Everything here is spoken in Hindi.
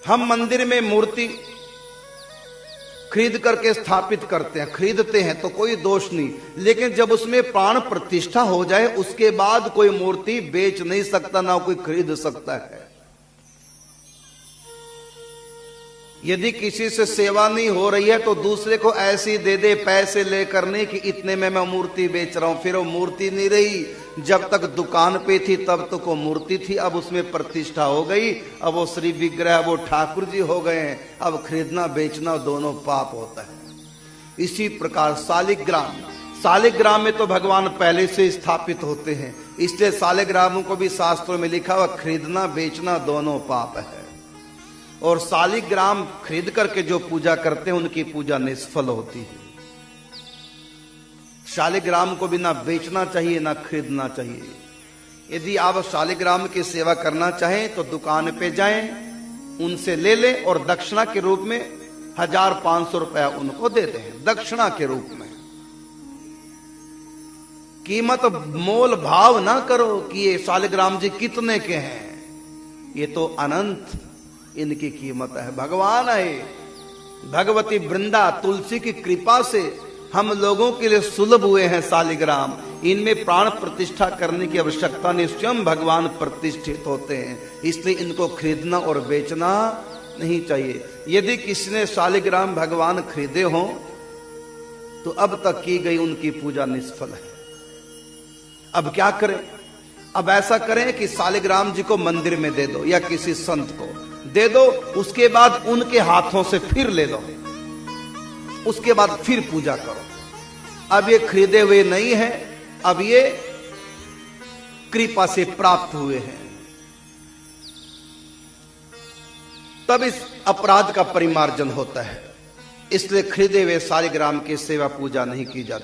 हम मंदिर में मूर्ति खरीद करके स्थापित करते हैं, खरीदते हैं तो कोई दोष नहीं, लेकिन जब उसमें प्राण प्रतिष्ठा हो जाए उसके बाद कोई मूर्ति बेच नहीं सकता, ना कोई खरीद सकता है। यदि किसी से सेवा नहीं हो रही है तो दूसरे को ऐसी दे दे पैसे लेकर, नहीं कि इतने में मैं मूर्ति बेच रहा हूं, फिर वो मूर्ति नहीं रही। जब तक दुकान पे थी तब तक वो मूर्ति थी, अब उसमें प्रतिष्ठा हो गई, अब वो श्री विग्रह, वो ठाकुर जी हो गए हैं, अब खरीदना बेचना दोनों पाप होता है। इसी प्रकार शालिग्राम, शालिग्राम में तो भगवान पहले से स्थापित होते हैं, इसलिए शालिग्रामों को भी शास्त्रों में लिखा हुआ खरीदना बेचना दोनों पाप है। और शालिग्राम खरीद करके जो पूजा करते हैं उनकी पूजा निष्फल होती है। शालिग्राम को भी ना बेचना चाहिए ना खरीदना चाहिए। यदि आप शालिग्राम की सेवा करना चाहें तो दुकान पे जाएं, उनसे ले लें और दक्षिणा के रूप में 1500 रुपया उनको दे दें, दक्षिणा के रूप में। कीमत मोल भाव ना करो कि ये शालिग्राम जी कितने के हैं, ये तो अनंत इनकी कीमत है। भगवान है, भगवती वृंदा तुलसी की कृपा से हम लोगों के लिए सुलभ हुए हैं शालिग्राम। इनमें प्राण प्रतिष्ठा करने की आवश्यकता नहीं, स्वयं भगवान प्रतिष्ठित होते हैं, इसलिए इनको खरीदना और बेचना नहीं चाहिए। यदि किसी ने शालिग्राम भगवान खरीदे हों तो अब तक की गई उनकी पूजा निष्फल है। अब क्या करें? अब ऐसा करें कि शालिग्राम जी को मंदिर में दे दो या किसी संत को दे दो, उसके बाद उनके हाथों से फिर ले लो, उसके बाद फिर पूजा करो। अब ये खरीदे हुए नहीं है, अब ये कृपा से प्राप्त हुए हैं, तब इस अपराध का परिमार्जन होता है। इसलिए खरीदे हुए शालिग्राम की सेवा पूजा नहीं की जाती।